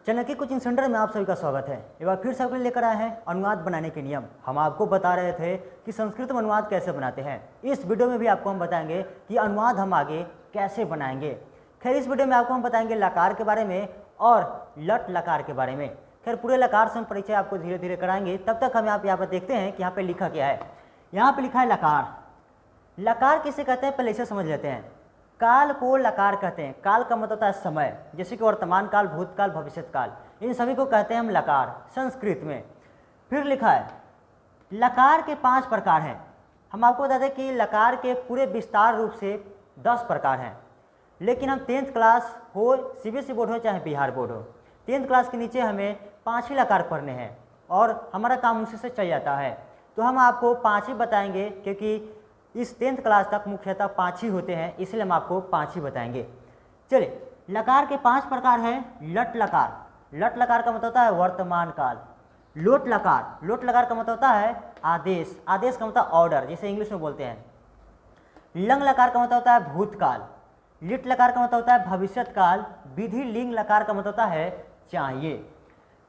Chanakya coaching centre में आप सभी का स्वागत है। एक बार फिर सबके लिए लेकर आए हैं अनुवाद बनाने के नियम। हम आपको बता रहे थे कि संस्कृत में अनुवाद कैसे बनाते हैं। इस वीडियो में भी आपको हम बताएंगे कि अनुवाद हम आगे कैसे बनाएंगे। खैर इस वीडियो में आपको हम बताएंगे लकार के बारे में और लट लकार के बारे में। खैर पूरे लकार से हम परिचय आपको धीरे धीरे कराएंगे। तब तक हम यहाँ पर देखते हैं कि यहाँ पर लिखा क्या है। यहाँ पर लिखा है लकार। लकार किसे कहते हैं पहले इसे समझ लेते हैं। काल को लकार कहते हैं। काल का मतलब होता है समय, जैसे कि वर्तमान काल, भूतकाल, भविष्यत काल, इन सभी को कहते हैं हम लकार संस्कृत में। फिर लिखा है लकार के 5 प्रकार हैं। हम आपको बता दें कि लकार के पूरे विस्तार रूप से 10 प्रकार हैं, लेकिन हम 10th क्लास हो, सीबीएसई बोर्ड हो चाहे बिहार बोर्ड हो, 10th क्लास के नीचे हमें 5 ही लकार पढ़ने हैं और हमारा काम उसी से चल जाता है। तो हम आपको 5 ही बताएंगे, क्योंकि इस 10th क्लास तक मुख्यतः 5 ही होते हैं, इसलिए हम आपको 5 ही बताएंगे। चलिए, लकार के 5 प्रकार हैं। लट लकार। लट लकार का मतलब होता है वर्तमान काल। लोट लकार। लोट लकार का मतलब होता है आदेश। आदेश का मतलब ऑर्डर, जिसे इंग्लिश में बोलते हैं। लंग लकार का मतलब होता है भूतकाल। लिट लकार का मतलब होता है भविष्यत काल। विधि लिंग लकार का मतलब होता है चाहिए।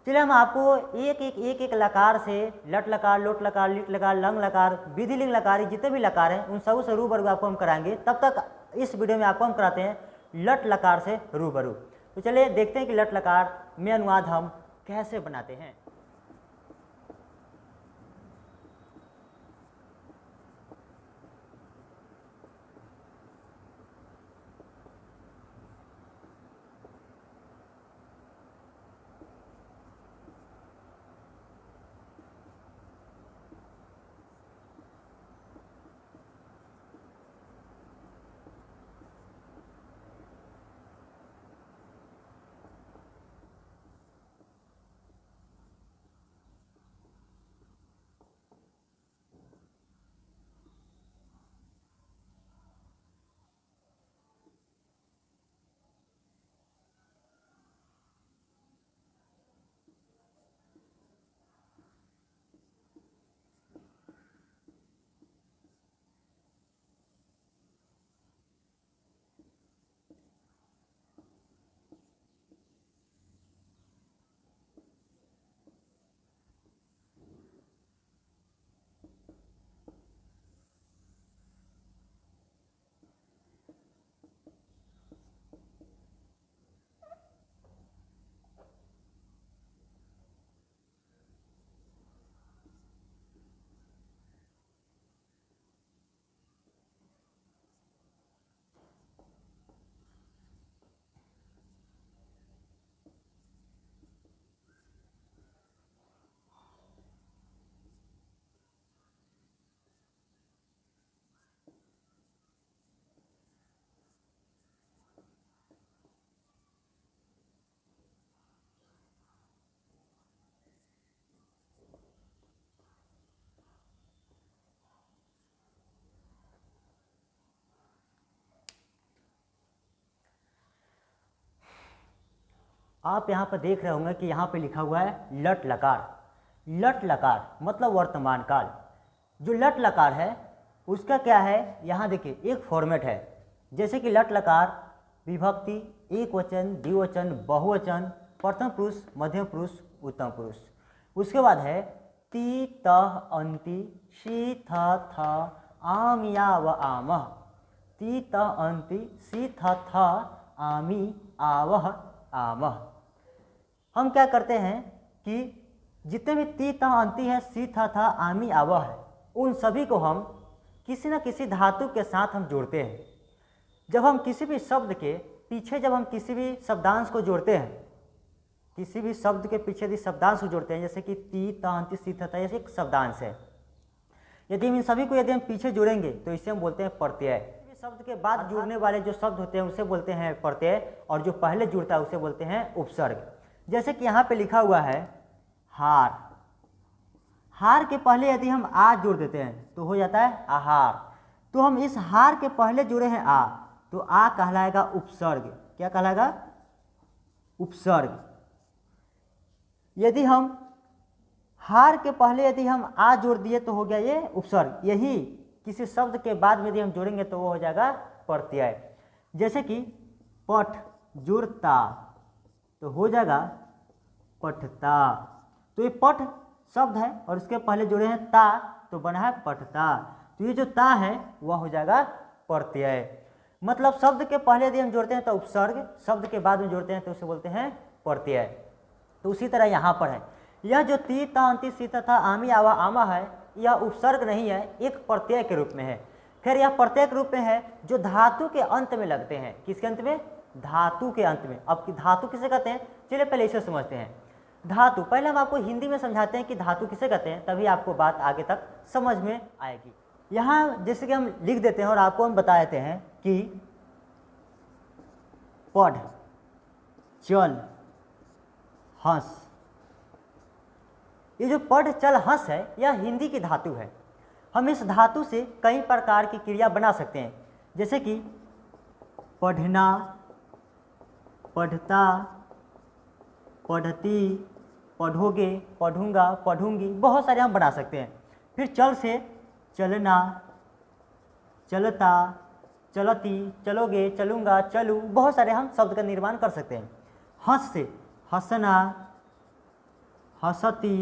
चलिए हम आपको एक लकार से लट लकार, लोट लकार, लिट लकार, लंग लकार, विधि लिंग लकार, जितने भी लकार हैं उन सब से रूबरू आपको हम कराएंगे। तब तक इस वीडियो में आपको हम कराते हैं लट लकार से रूबरू। तो चलिए देखते हैं कि लट लकार में अनुवाद हम कैसे बनाते हैं। आप यहाँ पर देख रहे होंगे कि यहाँ पे लिखा हुआ है लट लकार। लट लकार मतलब वर्तमान काल। जो लट लकार है उसका क्या है, यहाँ देखिए एक फॉर्मेट है। जैसे कि लट लकार विभक्ति, एक वचन, द्विवचन, बहुवचन, प्रथम पुरुष, मध्यम पुरुष, उत्तम पुरुष। उसके बाद है ती तह अंति, शी थ थ, आम या व आमह। ती तह अंति, सी थ थ, आमी आवह आमह। हम क्या करते हैं कि जितने भी ती तह अंति है, सी था आमी आवह है, उन सभी को हम किसी न किसी धातु के साथ हम जोड़ते हैं। जब हम किसी भी शब्द के पीछे जब हम किसी भी शब्दांश को जोड़ते हैं, किसी भी शब्द के पीछे यदि शब्दांश को जोड़ते हैं, जैसे कि ती तह अंति, सी था ऐसे एक शब्दांश है, यदि हम इन सभी को यदि हम पीछे जोड़ेंगे तो इसे हम बोलते हैं प्रत्यय। शब्द के बाद जुड़ने वाले जो शब्द होते हैं उसे बोलते हैं प्रत्यय, और जो पहले जुड़ता है उसे बोलते हैं उपसर्ग। जैसे कि यहाँ पे लिखा हुआ है हार। हार के पहले यदि हम आ जोड़ देते हैं तो हो जाता है आहार। तो हम इस हार के पहले जुड़े हैं आ, तो आ कहलाएगा उपसर्ग। क्या कहलाएगा? उपसर्ग। यदि हम हार के पहले यदि हम आ जोड़ दिए तो हो गया ये उपसर्ग। यही किसी शब्द के बाद में यदि हम जोड़ेंगे तो वो हो जाएगा प्रत्यय। जैसे कि पठ जुड़ता तो हो जाएगा पठता। तो ये पठ शब्द है और इसके पहले जोड़े हैं ता, तो बना है पठता। तो ये जो ता है वह हो जाएगा प्रत्यय। मतलब शब्द के पहले यदि हम जोड़ते हैं तो उपसर्ग, शब्द के बाद में जोड़ते हैं तो उसे बोलते हैं प्रत्यय। तो उसी तरह यहाँ पर है, यह जो ती ता अंति सी तथा आमी आवा आमा है, यह उपसर्ग नहीं है, एक प्रत्यय के रूप में है। फिर यह प्रत्यय के रूप में है जो धातु के अंत में लगते हैं। किसके अंत में? धातु के अंत में। अब धातु किसे कहते हैं, चलिए पहले इसे समझते हैं। धातु, पहले हम आपको हिंदी में समझाते हैं कि धातु किसे कहते हैं, तभी आपको बात आगे तक समझ में आएगी। यहाँ जैसे कि हम लिख देते हैं और आपको हम बता देते हैं कि पढ़, चल, हंस। ये जो पढ़, चल, हंस है यह हिंदी की धातु है। हम इस धातु से कई प्रकार की क्रिया बना सकते हैं, जैसे कि पढ़ना, पढ़ता, पढ़ती, पढ़ोगे, पढ़ूंगा, पढ़ूंगी, बहुत सारे हम बना सकते हैं। फिर चल से चलना, चलता, चलती, चलोगे, चलूंगा, चलूँ, बहुत सारे हम शब्द का निर्माण कर सकते हैं। हंस से हंसना, हंसती,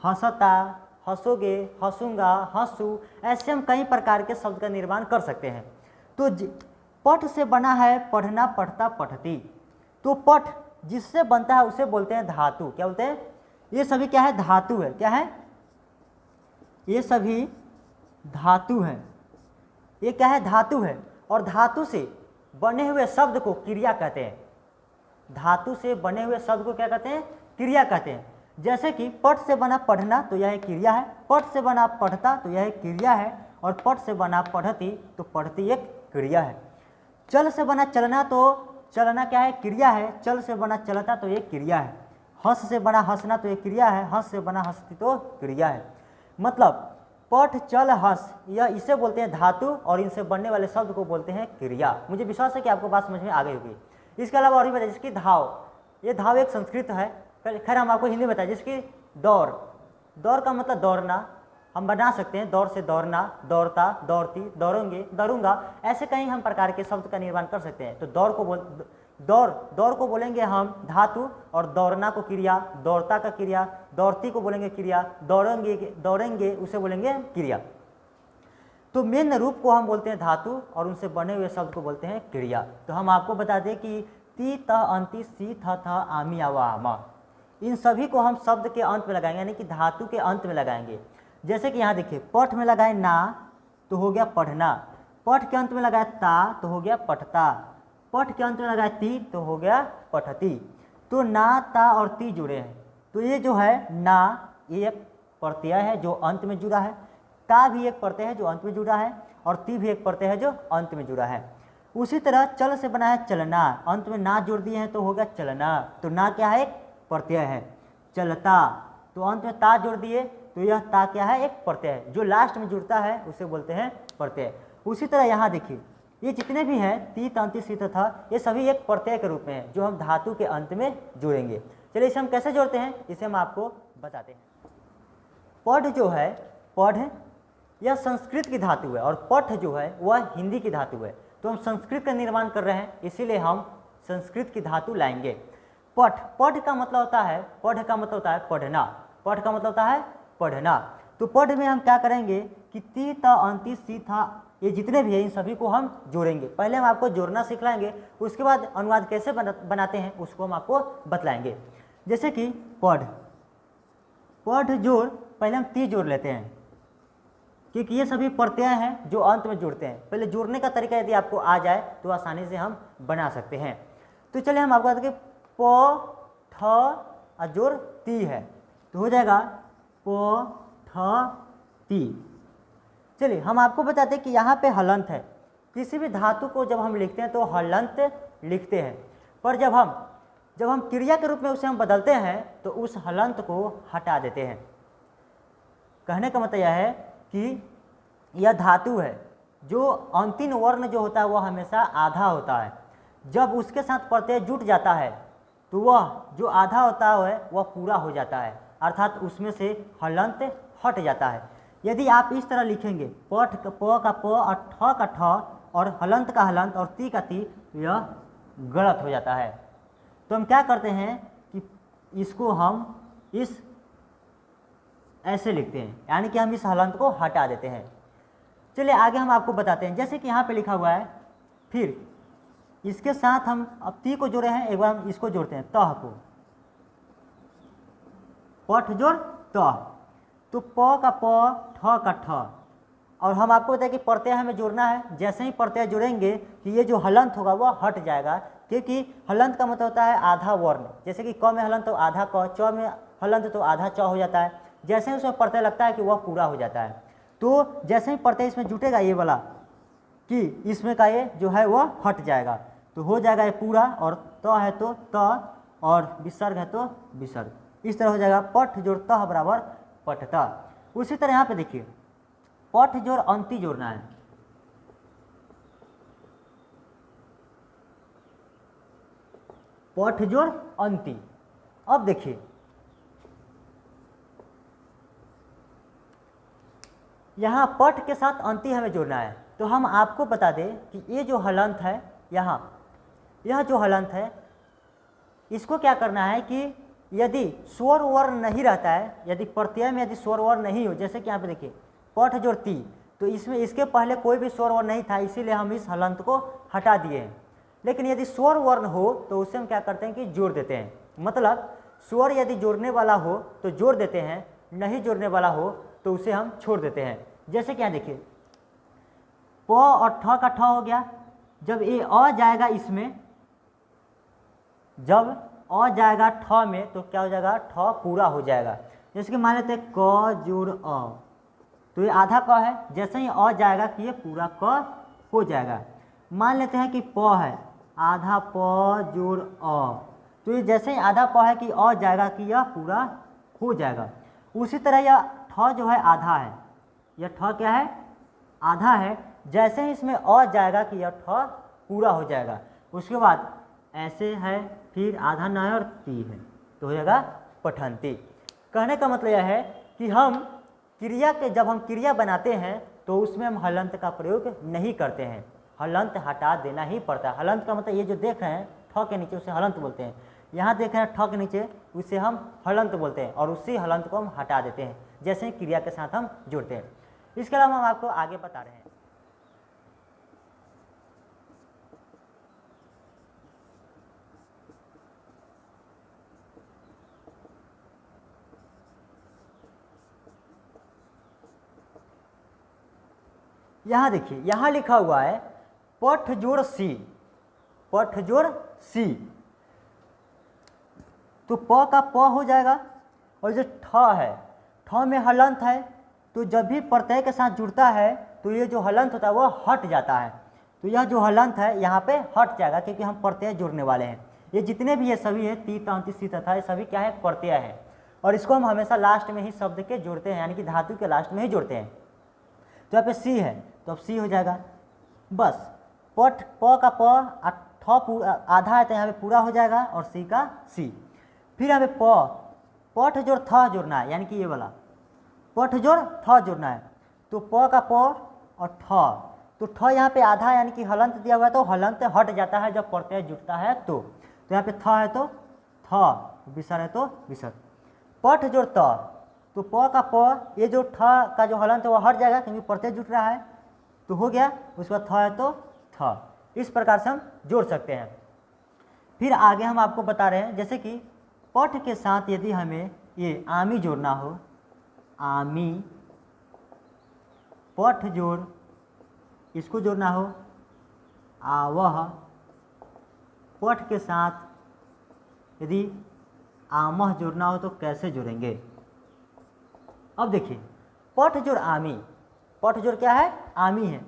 हंसता, हंसोगे, हंसूंगा, हंसू, ऐसे हम कई प्रकार के शब्द का निर्माण कर सकते हैं। तो पठ से बना है पढ़ना, पढ़ता, पढ़ती। तो पठ जिससे बनता है उसे बोलते हैं धातु। क्या बोलते हैं? ये सभी क्या है? धातु है। क्या है? ये सभी धातु है। ये क्या है? धातु है। और धातु से बने हुए शब्द को क्रिया कहते हैं। धातु से बने हुए शब्द को क्या कहते हैं? क्रिया कहते हैं। जैसे कि पठ से बना पढ़ना तो यह एक क्रिया है, पठ से बना पढ़ता तो यह एक क्रिया है, और पठ से बना पढ़ती तो पढ़ती एक क्रिया है। चल से बना चलना तो चलना क्या है? क्रिया है। चल से बना चलता तो एक क्रिया है। हंस से बना हंसना तो एक क्रिया है। हंस से बना हंसती तो क्रिया है। मतलब पठ, चल, हंस, यह इसे बोलते हैं धातु, और इनसे बनने वाले शब्द को बोलते हैं क्रिया। मुझे विश्वास है कि आपको बात समझ में आ गई होगी। इसके अलावा और भी बताइए, जिसकी धाव, ये धाव एक संस्कृत है, खैर हम आपको हिंदी में बताएं। जिसकी दौड़, दौड़ का मतलब दौड़ना, हम बना सकते हैं दौड़ से दौड़ना, दौड़ता, दौड़ती, दौड़ेंगे, दौड़ूंगा, ऐसे कई हम प्रकार के शब्द का निर्माण कर सकते हैं। तो दौड़ को बोलेंगे हम धातु, और दौड़ना को क्रिया, दौड़ता का क्रिया, दौड़ती को बोलेंगे क्रिया, दौड़ेंगे उसे बोलेंगे क्रिया। तो मेन रूप को हम बोलते हैं धातु, और उनसे बने हुए शब्द को बोलते हैं क्रिया। तो हम आपको बता दें कि ती, त, अंति, सी, थ, आमी, आवा, आमा, इन सभी को हम शब्द के अंत में लगाएंगे, यानी कि धातु के अंत में लगाएंगे। जैसे कि यहाँ देखिए, पठ में लगाए ना तो हो गया पढ़ना, पठ के अंत में लगाए ता तो हो गया पठता, पठ के अंत में लगाए ती तो हो गया पठती। तो ना, ता और ती जुड़े हैं। तो ये जो है ना, ये एक प्रत्यय है जो अंत में जुड़ा है, ता भी एक प्रत्यय है जो अंत में जुड़ा है, और ती भी एक प्रत्यय है जो अंत में जुड़ा है। उसी तरह चल से बना है चलना, अंत में ना जोड़ दिए हैं तो हो गया चलना। तो ना क्या है? एक प्रत्यय है। चलता, तो अंत में ता जोड़ दिए तो यह ता क्या है? एक प्रत्यय है। जो लास्ट में जुड़ता है उसे बोलते हैं प्रत्यय। उसी तरह यहाँ देखिए, ये जितने भी हैं ती, तंति, सी, तथा, ये सभी एक प्रत्यय के रूप में है जो हम धातु के अंत में जोड़ेंगे। चलिए इसे हम कैसे जोड़ते हैं इसे हम आपको बताते हैं। पढ़ जो है, पढ़ यह संस्कृत की धातु है, और पठ जो है वह हिंदी की धातु है। तो हम संस्कृत का निर्माण कर रहे हैं, इसीलिए हम संस्कृत की धातु लाएंगे। पठ, पढ़ का मतलब होता है, पढ़ का मतलब होता है पढ़ना, पढ़ का मतलब होता है पढ़ना। तो पढ़ में हम क्या करेंगे कि ती, त, अंति, सी, था, ये जितने भी हैं इन सभी को हम जोड़ेंगे। पहले हम आपको जोड़ना सिखलाएंगे, उसके बाद अनुवाद कैसे बनाते हैं उसको हम आपको बतलाएंगे। जैसे कि पढ़, पढ़ जोड़, पहले हम ती जोड़ लेते हैं, क्योंकि ये सभी प्रत्यय हैं जो अंत में जुड़ते हैं। पहले जोड़ने का तरीका यदि आपको आ जाए तो आसानी से हम बना सकते हैं। तो चलिए हम आपको बताते हैं, प, ठ, जोड़ ती है तो हो जाएगा प, ठ, ती। चलिए हम आपको बताते हैं कि यहाँ पे हलंत है। किसी भी धातु को जब हम लिखते हैं तो हलंत लिखते हैं, पर जब हम क्रिया के रूप में उसे हम बदलते हैं तो उस हलंत को हटा देते हैं। कहने का मतलब यह है कि यह धातु है, जो अंतिम वर्ण जो होता है वह हमेशा आधा होता है। जब उसके साथ प्रत्यय जुट जाता है तो वह जो आधा होता है वह पूरा हो जाता है, अर्थात उसमें से हलंत हट जाता है। यदि आप इस तरह लिखेंगे, पठ का प का प और ठ का ठ और हलंत का हलंत और ती का ती, यह गलत हो जाता है। तो हम क्या करते हैं कि इसको हम इस ऐसे लिखते हैं, यानी कि हम इस हलंत को हटा देते हैं। चलिए आगे हम आपको बताते हैं, जैसे कि यहाँ पे लिखा हुआ है, फिर इसके साथ हम अब ती को जोड़े हैं, एक बार हम इसको जोड़ते हैं, तह को, पठ जोड़ तह, तो प का प, ठ का ठ, और हम आपको बताएं कि प्रत्यय हमें जोड़ना है। जैसे ही प्रत्यय जोड़ेंगे कि ये जो हलंत होगा वह हट जाएगा, क्योंकि हलंत का मतलब होता है आधा वर्ण। जैसे कि क में हलंत तो आधा क, च में हलंत तो आधा च हो जाता है। जैसे ही उसमें प्रत्यय लगता है कि वह पूरा हो जाता है। तो जैसे ही प्रत्यय इसमें जुटेगा ये वाला, कि इसमें का ये जो है वह हट जाएगा, तो हो जाएगा ये पूरा, और त है तो त, और विसर्ग है तो विसर्ग, इस तरह हो जाएगा पठ जोड़ तह बराबर पठता। उसी तरह यहाँ पे देखिए, पठ जोड़ अंति जोड़ना है, पठ जोड़ अंति। अब देखिए यहाँ पठ के साथ अंति हमें जोड़ना है, तो हम आपको बता दें कि ये जो हलंत है यहाँ, यह जो हलंत है, इसको क्या करना है कि यदि स्वर वर्ण नहीं रहता है, यदि प्रत्यय में यदि स्वर वर्ण नहीं हो, जैसे कि यहाँ पे देखिए पठ जोड़ ती, तो इसमें इसके पहले कोई भी स्वर वर्ण नहीं था, इसीलिए हम इस हलंत को हटा दिए हैं। लेकिन यदि स्वर वर्ण हो तो उससे हम क्या करते हैं कि जोड़ देते हैं। मतलब स्वर यदि जोड़ने वाला हो तो जोड़ देते हैं, नहीं जोड़ने वाला हो तो उसे हम छोड़ देते हैं। जैसे कि यहाँ देखिए प और ठ का ठ हो गया, जब ये अ जाएगा इसमें, जब अ जाएगा ठ में तो क्या हो जाएगा, ठ पूरा हो जाएगा। जैसे कि मान लेते हैं क जोड़ अ, तो ये आधा क है, जैसे ही अ जाएगा कि ये पूरा क हो जाएगा। मान लेते हैं कि प है, आधा प जोड़ अ, तो ये जैसे ही आधा प है कि अ जाएगा कि यह पूरा हो जाएगा। उसी तरह यह ठ जो है आधा है, यह ठ क्या है, आधा है, जैसे ही इसमें अ जाएगा कि यह ठ पूरा हो जाएगा। उसके बाद ऐसे है, फिर आधा न है और ती है, तो हो जाएगा पठंती। कहने का मतलब यह है कि हम क्रिया के, जब हम क्रिया बनाते हैं तो उसमें हम हलंत का प्रयोग नहीं करते हैं, हलंत हटा देना ही पड़ता है। हलंत का मतलब ये जो देख रहे हैं ठ के नीचे उसे हलंत बोलते हैं, यहाँ देख रहे हैं ठ के नीचे उसे हम हलंत बोलते हैं, और उसी हलंत को हम हटा देते हैं जैसे ही क्रिया के साथ हम जुड़ते हैं। इसके अलावा हम आपको आगे बता रहे हैं। यहाँ देखिए, यहाँ लिखा हुआ है पठ जोड़ सी, पठ जोड़ सी, तो प का प हो जाएगा, और जो ठ है, ठ में हलंत है, तो जब भी प्रत्यय के साथ जुड़ता है तो ये जो हलंत होता है वह हट जाता है। तो यह जो हलंत है यहाँ पे हट जाएगा, क्योंकि हम प्रत्यय जोड़ने वाले हैं। ये जितने भी ये सभी है, ती तांति सी तथा, ये सभी क्या है, प्रत्यय है, और इसको हम हमेशा लास्ट में ही शब्द के जोड़ते हैं, यानी कि धातु के लास्ट में ही जोड़ते हैं। तो यहाँ पे सी है तो अब सी हो जाएगा, बस पठ प का प, ठ आधा है तो यहाँ पे पूरा हो जाएगा, और सी का सी। फिर यहाँ पे पठ जोड़ थ जोड़ना है, यानी कि ये वाला पठ जोड़ थ जोड़ना है, तो प का प और ठ, तो ठ यहाँ पे आधा यानी कि हलंत दिया हुआ है, तो हलंत हट जाता है जब प्रत्यय जुटता है तो यहाँ पे थ है तो थ, विसर्ग है तो विसर्ग। पठ जोड़ त, तो प का प, ये जो ठ का जो हलंत है वह हट जाएगा क्योंकि प्रत्यय जुट रहा है, तो हो गया। उसके बाद थ है तो थ। इस प्रकार से हम जोड़ सकते हैं। फिर आगे हम आपको बता रहे हैं, जैसे कि पठ के साथ यदि हमें ये आमी जोड़ना हो, आमी, पठ जोड़, इसको जोड़ना हो आवह, पठ के साथ यदि आमह जोड़ना हो तो कैसे जोड़ेंगे। अब देखिए पठ जोड़ आमी, पठ जोड़ क्या है, आमी है,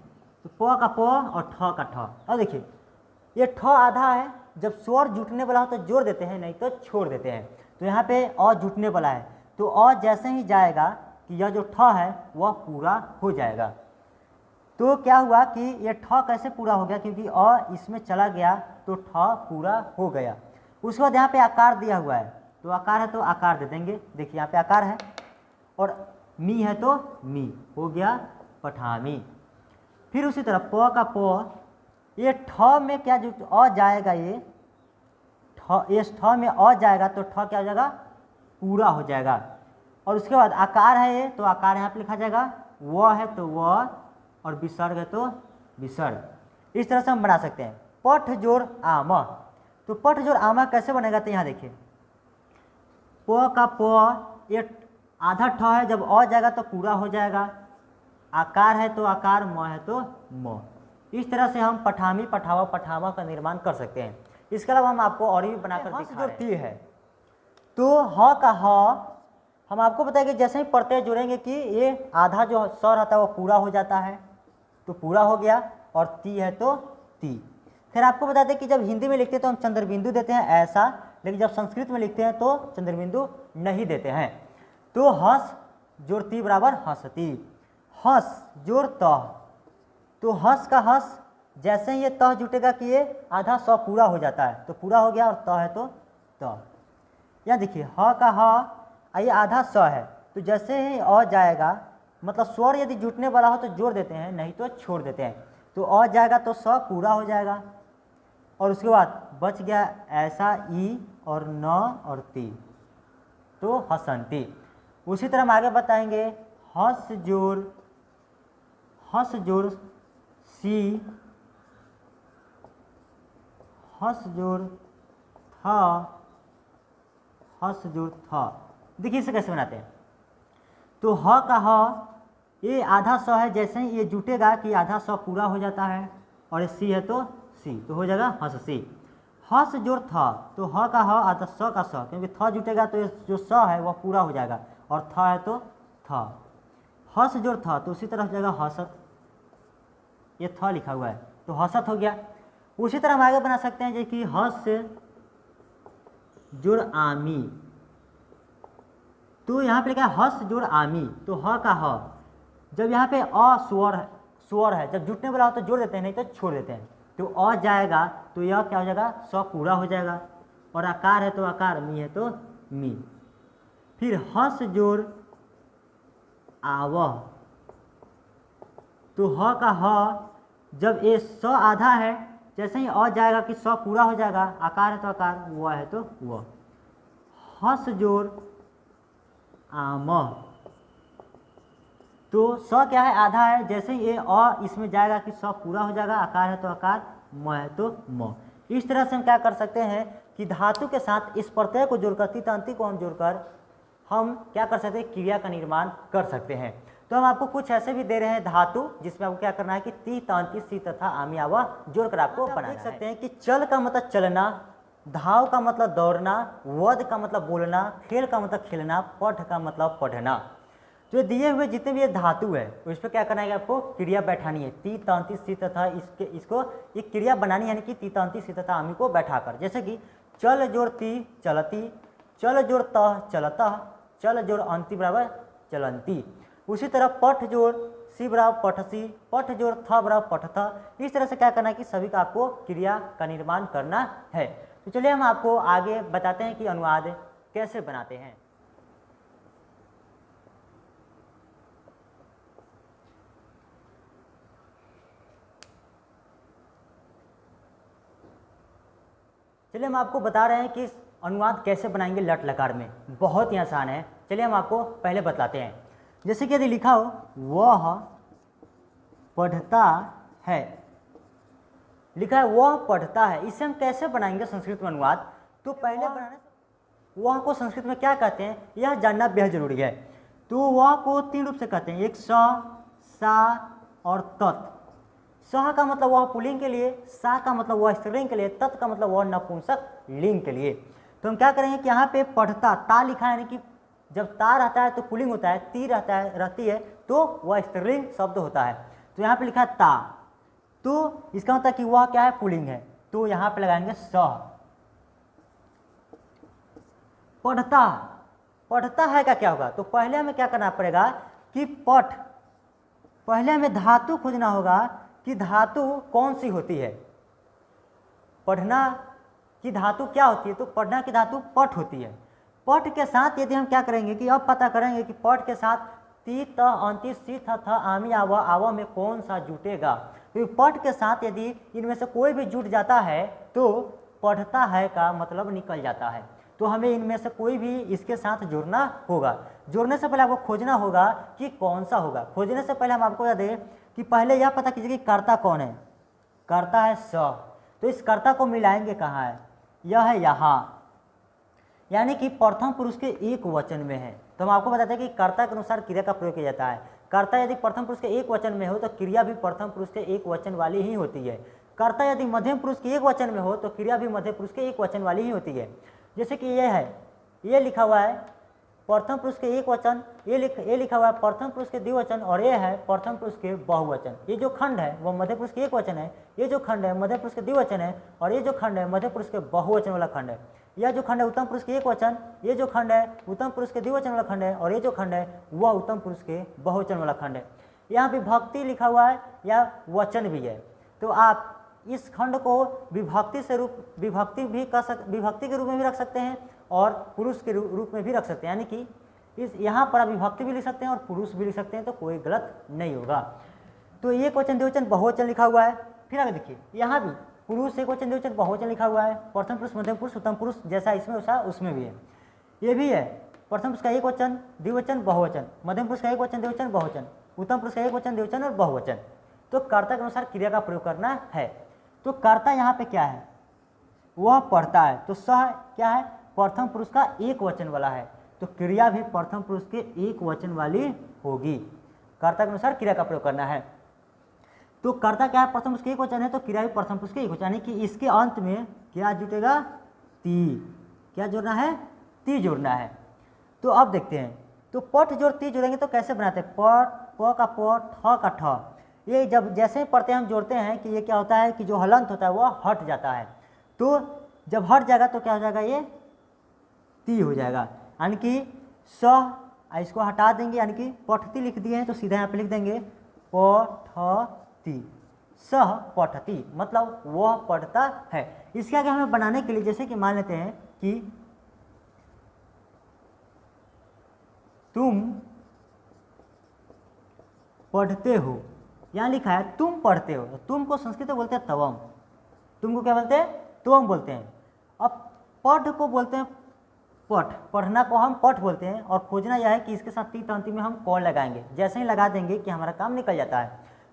तो प का प और ठ का ठ। अब देखिए ये ठ आधा है, जब स्वर जुटने वाला हो तो जोड़ देते हैं, नहीं तो छोड़ देते हैं। तो यहाँ पे अ जुटने वाला है, तो अ जैसे ही जाएगा कि यह जो ठ है वह पूरा हो जाएगा। तो क्या हुआ कि ये ठ कैसे पूरा हो गया, क्योंकि अ इसमें चला गया तो ठ पूरा हो गया। उसके बाद यहाँ पे आकार दिया हुआ है, तो आकार है तो आकार दे देंगे। देखिए यहाँ पे आकार है और मी है तो मी, हो गया पठामी। फिर उसी तरह प का प, ये ठ में क्या जुट अ जाएगा, ये ठ इस ठ में अ जाएगा तो ठ क्या हो जाएगा, पूरा हो जाएगा। और उसके बाद आकार है ये, तो आकार यहाँ पे लिखा जाएगा, व है तो व, और विसर्ग है तो विसर्ग। इस तरह से हम बना सकते हैं। पठ जोड़ आम, तो पठ जोड़ आमा कैसे बनेगा, तो यहाँ देखिए, प का प, ये आधा ठ है, जब अ जाएगा तो पूरा हो जाएगा। आकार है तो आकार, म है तो म। इस तरह से हम पठामी पठावा पठावा का निर्माण कर सकते हैं। इसके अलावा हम आपको और भी बनाकर दिखा रहे हैं। ती है तो ह का ह हम आपको बताएंगे, जैसे ही प्रत्यय जोड़ेंगे कि ये आधा जो स्वर रहता है वो पूरा हो जाता है, तो पूरा हो गया। और ती है तो ती। फिर आपको बता दें कि जब हिंदी में लिखते हैं तो हम चंद्रबिंदु देते हैं ऐसा, लेकिन जब संस्कृत में लिखते हैं तो चंद्रबिंदु नहीं देते हैं। तो हस जोड़ ती बराबर हसती, हस जोड़ तह, तो हस का हस जैसे ही ये तह जुटेगा कि ये आधा सौ पूरा हो जाता है, तो पूरा हो गया। और तह है तो तह। यहाँ देखिए ह का ह, ये आधा स है, तो जैसे ही अ जाएगा, मतलब स्वर यदि जुटने वाला हो तो जोड़ देते हैं, नहीं तो छोड़ देते हैं। तो अ जाएगा तो स पूरा हो जाएगा। और उसके बाद बच गया ऐसा ई और न और ती, तो हसंती। उसी तरह हम आगे बताएंगे, हस जोड़ सी, हस जोड़ था, हस जोड़ था। देखिए इसे कैसे बनाते हैं। तो ह का ह, ये आधा स है, जैसे ही ये जुटेगा कि आधा स पूरा हो जाता है। और सी है तो सी, तो हो जाएगा हससी। हस जोड़ था, तो ह का ह आधा स का स, क्योंकि थ जुटेगा तो ये जो स है वह पूरा हो जाएगा। और थ है तो थ, हस जोड़ था, तो उसी तरह हो जाएगा हसत, ये थ लिखा हुआ है तो हसत हो गया। उसी तरह हम आगे बना सकते हैं, जैसे कि हस जोड़ आमी, तो यहाँ पे लिखा है हस जोड़ आमी, तो ह का ह, जब यहाँ पे अ स्वर है, जब जुटने वाला हो तो जोड़ देते हैं, नहीं तो छोड़ देते हैं। तो अ जाएगा तो यह क्या हो जाएगा, स पूरा हो जाएगा। और आकार है तो आकार, मी है तो मी। फिर हस जोड़ आवह, तो ह का ह, जब ये स आधा है, जैसे ही अ जाएगा कि स पूरा हो जाएगा। आकार है तो आकार, व है तो व। हस जोड़ आमह, तो स क्या है, आधा है, जैसे ही ये अ इसमें जाएगा कि स पूरा हो जाएगा। आकार है तो आकार, म है तो म। इस तरह से हम क्या कर सकते हैं कि धातु के साथ इस प्रत्यय को जोड़कर, तितंती को हम जोड़कर हम क्या कर सकते हैं, क्रिया का निर्माण कर सकते हैं। तो हम आपको कुछ ऐसे भी दे रहे हैं धातु, जिसमें आपको क्या करना है कि ती, तांती, सी तथा आमी, आवा जोड़कर आपको बनाना है। देख सकते हैं कि चल का मतलब चलना, धाव का मतलब दौड़ना, वध का मतलब बोलना, खेल का मतलब खेलना, पठ का मतलब पढ़ना। जो दिए हुए जितने भी ये धातु है उस पर क्या करना है, आपको क्रिया बैठानी है। ती, तांती, सी तथा इसको एक क्रिया बनानी है, यानी कि ती, तांती, सी तथा आमी को बैठाकर। जैसे कि चल जोड़ ती चलती, चल जोड़ तह चलतः, चल जोड़ अंति बराबर चलंती। उसी तरह पठ जोड़ सी बराबर पठसी, पठ जोड़ थ बराबर पठथ। इस तरह से क्या करना है कि सभी का आपको क्रिया का निर्माण करना है। तो चलिए हम आपको आगे बताते हैं कि अनुवाद कैसे बनाते हैं। चलिए हम आपको बता रहे हैं कि अनुवाद कैसे बनाएंगे लट लकार में। बहुत ही आसान है, चलिए हम आपको पहले बताते हैं। जैसे कि यदि लिखा हो वह पढ़ता है, लिखा है वह पढ़ता है, इसे हम कैसे बनाएंगे संस्कृत में अनुवाद। तो पहले बनाने से वह को संस्कृत में क्या कहते हैं यह जानना बेहद जरूरी है। तो वह को तीन रूप से कहते हैं, एक स, सा और तत्। सह का मतलब वह पुल्लिंग के लिए, सा का मतलब वह स्त्रीलिंग के लिए, तत् का मतलब वह नपुंसक लिंग के लिए। तो हम क्या करेंगे कि यहाँ पे पढ़ता ता लिखा है, यानी कि जब ता रहता है तो पुल्लिंग होता है, ती रहती है तो वह स्त्रीलिंग शब्द होता है। तो यहाँ पे लिखा है ता, तो इसका मतलब कि वह क्या है, पुल्लिंग है, तो यहाँ पे लगाएंगे सह। पढ़ता, पढ़ता है का क्या होगा, तो पहले हमें क्या करना पड़ेगा कि पठ, पहले हमें धातु खोजना होगा कि धातु कौन सी होती है। पढ़ना की धातु क्या होती है, तो पढ़ना की धातु पठ होती है। पठ के साथ यदि हम क्या करेंगे कि अब पता करेंगे कि पठ के साथ ती, त, अंति, सी, थ, आमी, आवा में कौन सा जुटेगा। तो पठ के साथ यदि इनमें से कोई भी जुट जाता है तो पढ़ता है का मतलब निकल जाता है। तो हमें इनमें से कोई भी इसके साथ जुड़ना होगा। जोड़ने से पहले आपको खोजना होगा कि कौन सा होगा। खोजने से पहले हम आपको बता दें कि पहले यह पता कीजिए कि कर्ता कौन है। कर्ता है स, तो इस कर्ता को मिलाएंगे कहाँ है, यह है यहाँ, यानी कि प्रथम पुरुष के एक वचन में है। तो हम आपको बताते हैं कि कर्ता के अनुसार क्रिया का प्रयोग किया जाता है। कर्ता यदि प्रथम पुरुष के एक वचन में हो तो क्रिया भी प्रथम पुरुष के एक वचन वाली ही होती है। कर्ता यदि मध्यम पुरुष के एक वचन में हो तो क्रिया भी मध्यम पुरुष के एक वचन वाली ही होती है। जैसे कि ये है, ये लिखा हुआ है प्रथम पुरुष के एक वचन, ये लिखा हुआ है प्रथम पुरुष के द्विवचन, और ये है प्रथम पुरुष के बहुवचन। ये जो खंड है वो मध्य पुरुष के एक वचन है, ये जो खंड है मध्य पुरुष के द्विवचन है, और ये जो खंड है मध्य पुरुष के बहुवचन वाला खंड है। यह जो खंड है उत्तम पुरुष के एक वचन, ये जो खंड है उत्तम पुरुष के द्विवचन वाला खंड है, और ये जो खंड है वह उत्तम पुरुष के बहुवचन वाला खंड है। यहाँ विभक्ति लिखा हुआ है या वचन भी है, तो आप इस खंड को विभक्ति के रूप में भी रख सकते हैं और पुरुष के रूप में भी रख सकते हैं, यानी कि इस यहाँ पर आप विभक्ति भी लिख सकते हैं और पुरुष भी लिख सकते हैं, तो कोई गलत नहीं होगा। तो एक वचन द्विवचन बहुवचन लिखा हुआ है। फिर आगे देखिए, यहाँ भी पुरुष एक वचन द्विवचन बहुवचन लिखा हुआ है। प्रथम पुरुष मध्यम पुरुष उत्तम पुरुष जैसा इसमें वैसा उसमें भी है। ये भी है, प्रथम पुरुष का एक वचन द्विवचन बहुवचन, मध्यम पुरुष का एक वचन द्विवचन बहुवचन, उत्तम पुरुष का एक वचन द्विवचन और बहुवचन। तो कर्ता के अनुसार क्रिया का प्रयोग करना है। तो कर्ता यहाँ पे क्या है, वह पढ़ता है, तो सह क्या है, प्रथम पुरुष का एक वचन वाला है, तो क्रिया भी प्रथम पुरुष के एक वचन वाली होगी। कर्ता के अनुसार क्रिया का प्रयोग करना है। तो कर्ता क्या है, प्रथम पुरुष के एक वचन है, तो क्रिया भी प्रथम पुरुष के एक वचन, यानी कि इसके अंत में क्या जुटेगा, ती। क्या जोड़ना है, ती जोड़ना है। तो अब देखते हैं, तो पट जोड़ ती जोड़ेंगे तो कैसे बनाते हैं, पट, प का प, ठ का ठ। ये जब जैसे ही पढ़ते हैं हम जोड़ते हैं कि ये क्या होता है कि जो हलंत होता है वह हट जाता है। तो जब हट जाएगा तो क्या हो जाएगा, ये ती हो जाएगा, यानी कि सह, इसको हटा देंगे, यानी कि पठती लिख दिए हैं तो सीधा यहाँ पे लिख देंगे पठती, सह पठती, मतलब वह पढ़ता है। इसके आगे हमें बनाने के लिए जैसे कि मान लेते हैं कि तुम पढ़ते हो, यहाँ लिखा है तुम पढ़ते हो, तो तुम को संस्कृत में बोलते हैं तवम, तुमको क्या बोलते हैं, तुम बोलते हैं। अब पढ़ को बोलते हैं पठ, पढ़ना को हम पठ बोलते हैं। और खोजना यह है कि इसके साथ ती तंती में हम कौन लगाएंगे, जैसे ही लगा देंगे कि हमारा काम निकल जाता है।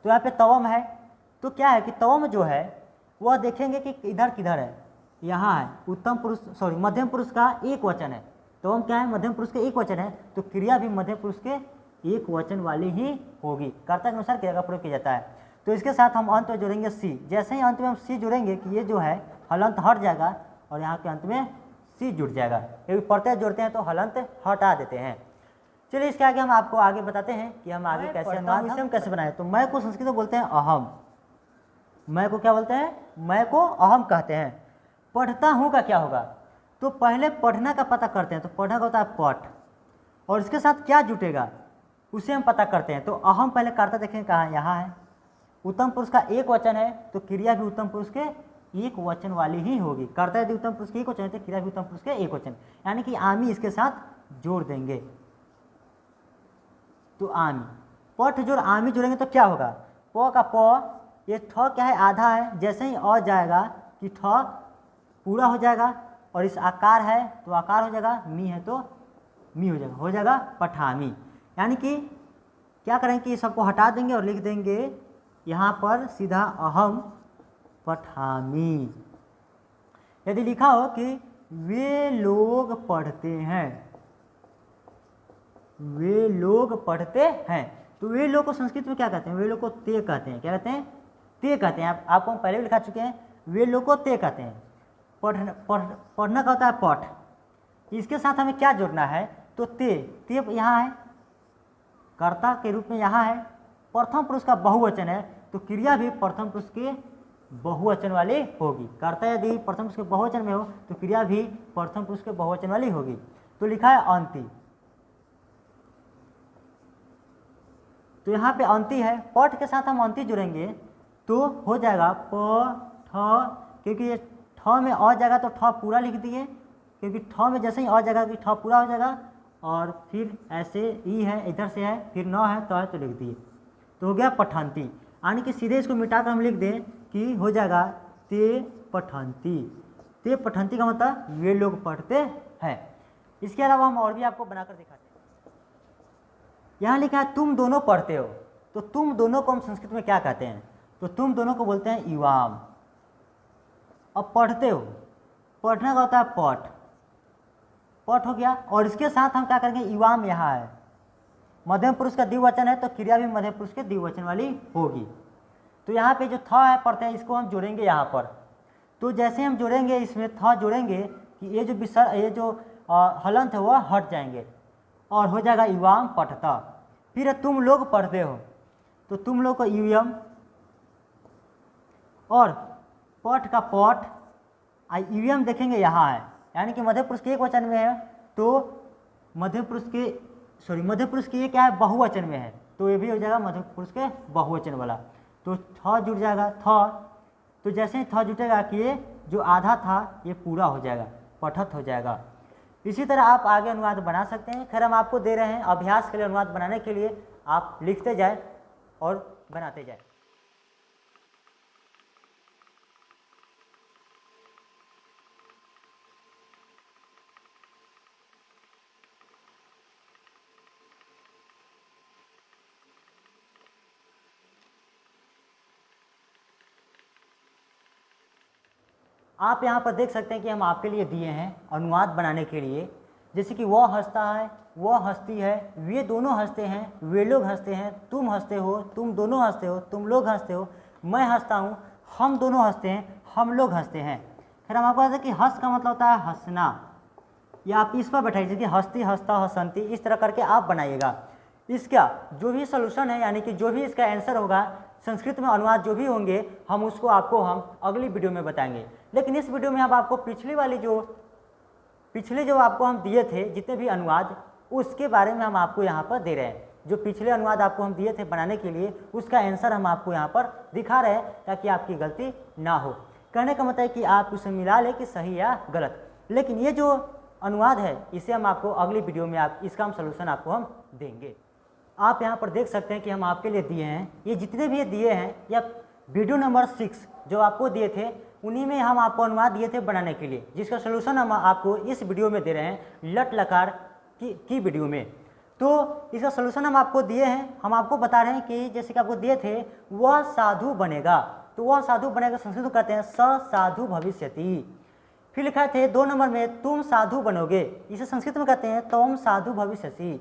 तो यहाँ पे तवम है, तो क्या है कि तवम जो है वह देखेंगे कि इधर किधर है, यहाँ है, उत्तम पुरुष मध्यम पुरुष का एक वचन है। तवम क्या है, मध्यम पुरुष के एक वचन है, तो क्रिया भी मध्यम पुरुष के एक वचन वाली ही होगी। कर्ता के अनुसार क्रिया का प्रयोग किया जाता है। तो इसके साथ हम अंत में जोड़ेंगे सी। जैसे ही अंत में हम सी जोड़ेंगे कि ये जो है हलंत हट जाएगा और यहाँ के अंत में सी जुड़ जाएगा, क्योंकि प्रत्यय जोड़ते हैं तो हलंत हटा देते हैं। चलिए इसके आगे हम आपको आगे बताते हैं कि हम आगे कैसे अनुवाद हम कैसे बनाए। तो मैं को संस्कृत में बोलते हैं अहम, मैं को क्या बोलते हैं, मैं को अहम कहते हैं। पढ़ता हूँ का क्या होगा, तो पहले पढ़ना का पता करते हैं, तो पढ़ना का होता है पठ, और इसके साथ क्या जुटेगा उसे हम पता करते हैं। तो अहम पहले कर्ता देखें कहाँ, यहाँ है, उत्तम पुरुष का एक वचन है, तो क्रिया भी उत्तम पुरुष के एक वचन वाली ही होगी। कर्ता यदि उत्तम पुरुष के एक वचन है तो क्रिया भी उत्तम पुरुष के एक वचन, यानी कि आमी इसके साथ जोड़ देंगे। तो आमी, पठ जोड़ आमी जोड़ेंगे तो क्या होगा, प का प, ये ठ क्या है, आधा है, जैसे ही अ जाएगा कि ठ पूरा हो जाएगा, और इस आकार है तो आकार हो जाएगा, मी है तो मी हो जाएगा पठामी। यानी कि क्या करेंगे कि सबको हटा देंगे और लिख देंगे यहाँ पर सीधा अहम पठामी। यदि लिखा हो कि वे लोग पढ़ते हैं, वे लोग पढ़ते हैं, तो वे लोग को संस्कृत में क्या कहते हैं, वे लोग को ते कहते हैं। क्या कहते हैं, ते कहते हैं। आपको हम पहले भी लिखा चुके हैं, वे लोग को ते कहते हैं। पढ़ना का होता है पठ। इसके साथ हमें क्या जोड़ना है, तो ते यहाँ है, कर्ता के रूप में यहाँ है, प्रथम पुरुष का बहुवचन है, तो क्रिया भी प्रथम पुरुष के बहुवचन वाली होगी। कर्ता यदि प्रथम पुरुष के बहुवचन में हो तो क्रिया भी प्रथम पुरुष के बहुवचन वाली होगी। तो लिखा है अंति, तो यहाँ पे अंति है, पठ के साथ हम अंति जुड़ेंगे तो हो जाएगा प ठ, क्योंकि ये ठ में अ जाएगा तो ठ पूरा लिख दिए, क्योंकि ठ में जैसे ही अ जाएगा कि ठ पूरा हो जाएगा, और फिर ऐसे ई है, इधर से है, फिर न है तो लिख दिए, तो हो गया पठंती। यानी कि सीधे इसको मिटाकर हम लिख दें कि हो जाएगा ते पठंती। ते पठन्ति का मतलब वे लोग पढ़ते हैं। इसके अलावा हम और भी आपको बनाकर दिखाते हैं। यहाँ लिखा है तुम दोनों पढ़ते हो, तो तुम दोनों को हम संस्कृत में क्या कहते हैं? तो तुम दोनों को बोलते हैं युवाम। अब पढ़ते हो, पढ़ने का होता है पठ, पठ हो गया। और इसके साथ हम क्या करेंगे, युवाम यहाँ है, मध्यम पुरुष का द्विवचन है तो क्रिया भी मध्यम पुरुष के द्विवचन वाली होगी। तो यहाँ पे जो था है पढ़ते हैं, इसको हम जोड़ेंगे यहाँ पर। तो जैसे हम जोड़ेंगे, इसमें था जोड़ेंगे कि ये जो विसर्ग, ये जो हलंत है वह हट जाएंगे और हो जाएगा युवाम पठता। फिर तुम लोग पढ़ते हो, तो तुम लोग को यूयम, और पठ का पठ, यूयम देखेंगे यहाँ है, यानी कि मध्य पुरुष के एक वचन में है, तो मध्य पुरुष के ये क्या है, बहुवचन में है, तो ये भी हो जाएगा मध्य पुरुष के बहुवचन वाला। तो थ जुड़ जाएगा, थ, तो जैसे ही थ जुटेगा कि ये जो आधा था ये पूरा हो जाएगा, पठत हो जाएगा। इसी तरह आप आगे अनुवाद बना सकते हैं। खैर हम आपको दे रहे हैं अभ्यास के लिए, अनुवाद बनाने के लिए आप लिखते जाए और बनाते जाए। आप यहाँ पर देख सकते हैं कि हम आपके लिए दिए हैं अनुवाद बनाने के लिए, जैसे कि वह हंसता है, वह हंसती है, वे दोनों हंसते हैं, वे लोग हंसते हैं, तुम हंसते हो, तुम दोनों हंसते हो, तुम लोग हंसते हो, मैं हंसता हूँ, हम दोनों हंसते हैं, हम लोग हंसते हैं। फिर हम आपको बताते हैं कि हंस का मतलब होता है हंसना, या आप इस पर बैठाइए कि हंसती, हंसता, हंसंती, इस तरह करके आप बनाइएगा। इसका जो भी सोल्यूशन है, यानी कि जो भी इसका आंसर होगा, संस्कृत में अनुवाद जो भी होंगे, हम उसको आपको हम अगली वीडियो में बताएंगे। लेकिन इस वीडियो में हम आपको पिछले जो आपको हम दिए थे जितने भी अनुवाद, उसके बारे में हम आपको यहाँ पर दे रहे हैं। जो पिछले अनुवाद आपको हम दिए थे बनाने के लिए, उसका आंसर हम आपको यहाँ पर दिखा रहे हैं ताकि आपकी गलती ना हो। कहने का मतलब है कि आप उसे मिला लें कि सही या गलत। लेकिन ये जो अनुवाद है, इसे हम आपको अगली वीडियो में इसका हम सलूशन आपको हम देंगे। आप यहाँ पर देख सकते हैं कि हम आपके लिए दिए हैं, ये जितने भी दिए हैं, या वीडियो नंबर 6 जो आपको दिए थे, उन्हीं में हम आपको अनुवाद दिए थे बनाने के लिए, जिसका सलूशन हम आपको इस वीडियो में दे रहे हैं, लट लकार की वीडियो में। तो इसका सलूशन हम आपको दिए हैं। हम आपको बता रहे हैं कि जैसे कि आपको दिए थे, वह साधु बनेगा, तो वह साधु बनेगा संस्कृत में कहते हैं स साधु भविष्यति। फिर लिखा थे 2 नंबर में तुम साधु बनोगे, इसे संस्कृत में कहते हैं त्वम साधु भविष्यसि।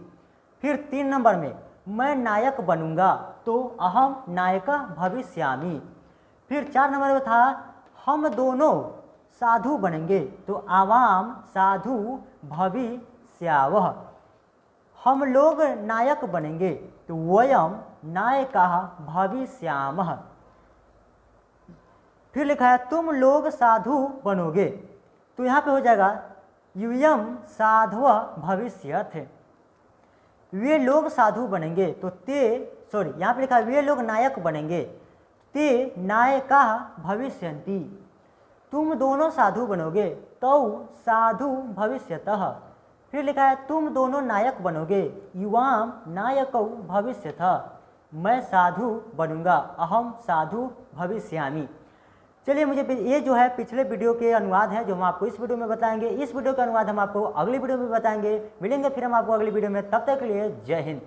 फिर 3 नंबर में मैं नायक बनूंगा, तो अहम नायका भविष्यामि। फिर 4 नंबर में था हम दोनों साधु बनेंगे, तो आवाम साधु भविष्यावः। हम लोग नायक बनेंगे, तो वयम नायकाः भविष्यामः। फिर लिखा है तुम लोग साधु बनोगे, तो यहाँ पे हो जाएगा यूयम साधवः भविष्यथ। वे लोग साधु बनेंगे, तो यहाँ पे लिखा है वे लोग नायक बनेंगे, ते नायकाः भविष्यन्ति। तुम दोनों साधु बनोगे, तौ साधु भविष्यतः। फिर लिखा है तुम दोनों नायक बनोगे, युवाम नायकौ भविष्यतः। मैं साधु बनूंगा, अहम साधु भविष्यामि। चलिए, मुझे ये जो है पिछले वीडियो के अनुवाद है जो हम आपको इस वीडियो में बताएंगे। इस वीडियो का अनुवाद हम आपको अगली वीडियो में बताएंगे। मिलेंगे फिर हम आपको अगली वीडियो में, तब तक के लिए जय हिंद।